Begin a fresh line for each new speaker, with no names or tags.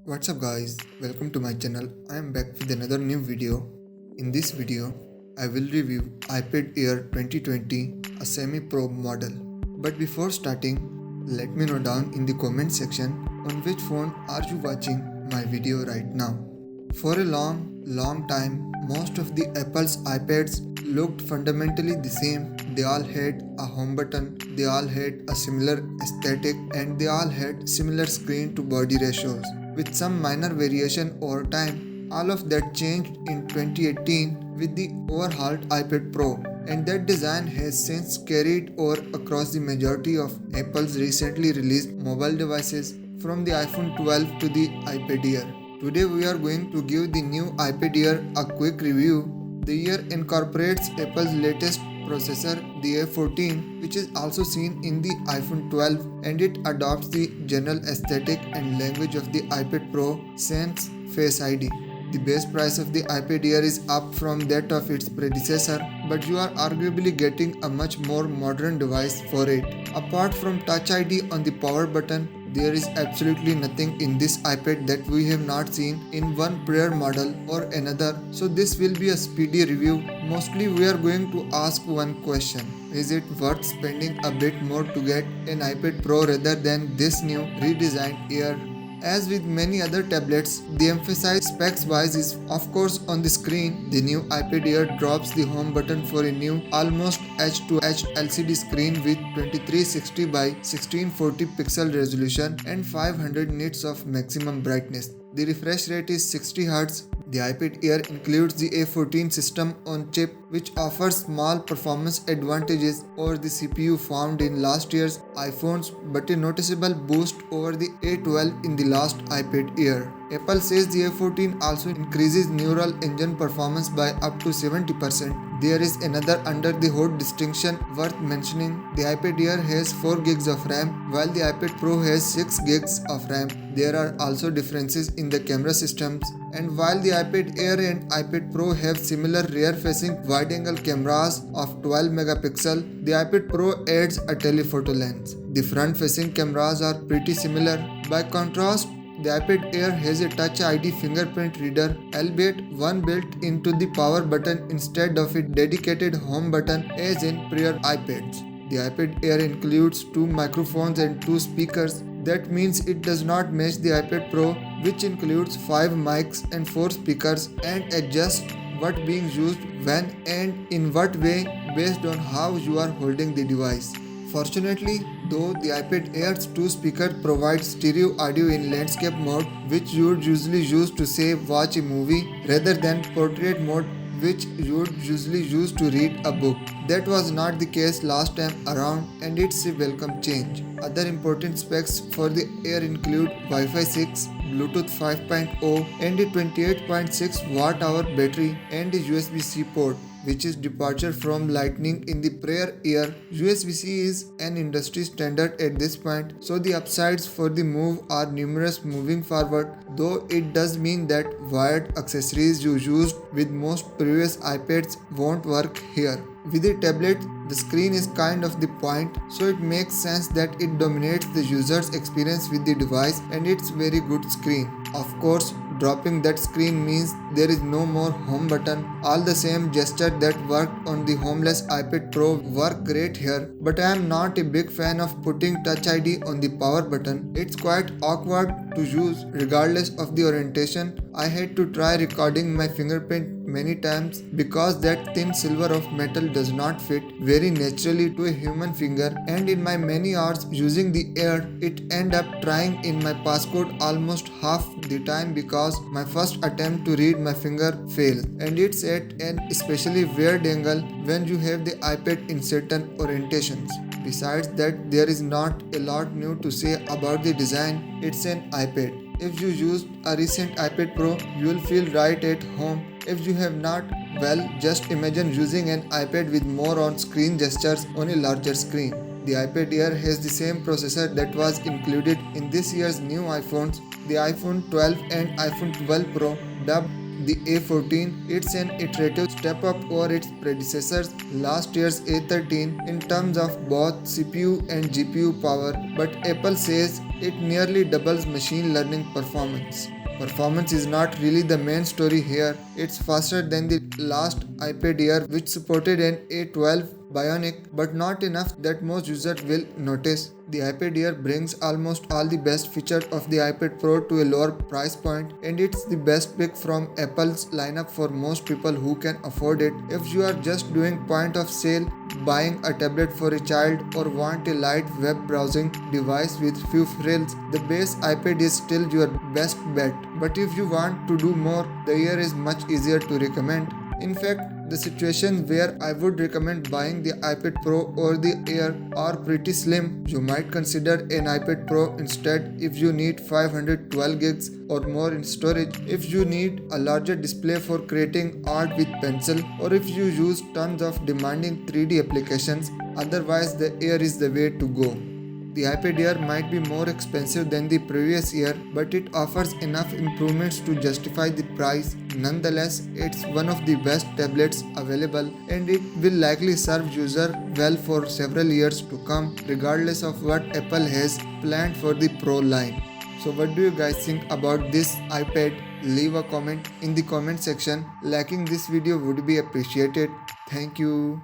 What's up guys, welcome to my channel. I am back with another new video. In this video, I will review iPad Air 2020, a semi-pro model. But before starting, let me know down in the comment section on which phone are you watching my video right now. For a long time, most of the Apple's iPads looked fundamentally the same. They all had a home button, they all had a similar aesthetic, and they all had similar screen to body ratios. With some minor variation over time, all of that changed in 2018 with the overhauled iPad Pro, and that design has since carried over across the majority of Apple's recently released mobile devices, from the iPhone 12 to the iPad Air. Today we are going to give the new iPad Air a quick review. The Air incorporates Apple's latest processor, the A14, which is also seen in the iPhone 12, and it adopts the general aesthetic and language of the iPad Pro since Face ID. The base price of the iPad Air is up from that of its predecessor, but you are arguably getting a much more modern device for it. Apart from Touch ID on the power button, there is absolutely nothing in this iPad that we have not seen in one prior model or another, so this will be a speedy review. Mostly we are going to ask one question: is it worth spending a bit more to get an iPad Pro rather than this new redesigned Air? As with many other tablets, the emphasis specs wise is of course on the screen. The new iPad Air drops the home button for a new almost edge-to-edge LCD screen with 2360 by 1640 pixel resolution and 500 nits of maximum brightness. The refresh rate is 60 Hz. The iPad Air includes the A14 system on chip, which offers small performance advantages over the CPU found in last year's iPhones, but a noticeable boost over the A12 in the last iPad Air. Apple says the A14 also increases neural engine performance by up to 70%. There is another under the hood distinction worth mentioning. The iPad Air has 4 gigs of RAM, while the iPad Pro has 6 gigs of RAM. There are also differences in the camera systems, and while the iPad Air and iPad Pro have similar rear-facing wide-angle cameras of 12 megapixel, the iPad Pro adds a telephoto lens. The front-facing cameras are pretty similar. By contrast, the iPad Air has a Touch ID fingerprint reader, albeit one built into the power button instead of a dedicated home button as in prior iPads. The iPad Air includes 2 microphones and 2 speakers. That means it does not match the iPad Pro, which includes 5 mics and 4 speakers, and adjusts what being used when and in what way based on how you are holding the device. Fortunately, though, the iPad Air's 2 speakers provide stereo audio in landscape mode, which you would usually use to say watch a movie, rather than portrait mode, which you would usually use to read a book. That was not the case last time around, and it's a welcome change. Other important specs for the Air include Wi-Fi 6, Bluetooth 5.0, and a 28.6 watt-hour battery, and a USB-C port, which is departure from Lightning in the prior Air. USB-C is an industry standard at this point, so the upsides for the move are numerous moving forward, though it does mean that wired accessories you used with most previous iPads won't work here. With a tablet, the screen is kind of the point, so it makes sense that it dominates the user's experience with the device, and it's very good screen. Of course, dropping that screen means there is no more home button. All the same gestures that worked on the homeless iPad Pro work great here, but I am not a big fan of putting Touch ID on the power button. It's quite awkward to use regardless of the orientation. I had to try recording my fingerprint many times because that thin silver of metal does not fit very naturally to a human finger, and in my many hours using the Air, it end up trying in my passcode almost half the time because my first attempt to read my finger fails, and it's at an especially weird angle when you have the iPad in certain orientations. Besides that, there is not a lot new to say about the design. It's an iPad. If you used a recent iPad Pro, you will feel right at home. If you have not, well, just imagine using an iPad with more on-screen gestures on a larger screen. The iPad Air has the same processor that was included in this year's new iPhones, the iPhone 12 and iPhone 12 Pro, dubbed The A14, it's an iterative step up over its predecessors last year's A13 in terms of both CPU and GPU power, but Apple says it nearly doubles machine learning performance. Performance is not really the main story here, it's faster than the last iPad Air which supported an A12 Bionic, but not enough that most users will notice. The iPad Air brings almost all the best features of the iPad Pro to a lower price point, and it's the best pick from Apple's lineup for most people who can afford it. If you are just doing point of sale, buying a tablet for a child, or want a light web browsing device with few frills, the base iPad is still your best bet. But if you want to do more, the Air is much easier to recommend. In fact, the situation where I would recommend buying the iPad Pro or the Air are pretty slim. You might consider an iPad Pro instead if you need 512 gigs or more in storage, if you need a larger display for creating art with pencil, or if you use tons of demanding 3D applications. Otherwise, the Air is the way to go. The iPad Air might be more expensive than the previous year, but it offers enough improvements to justify the price. Nonetheless, it's one of the best tablets available, and it will likely serve users well for several years to come, regardless of what Apple has planned for the Pro line. So what do you guys think about this iPad? Leave a comment in the comment section. Liking this video would be appreciated. Thank you.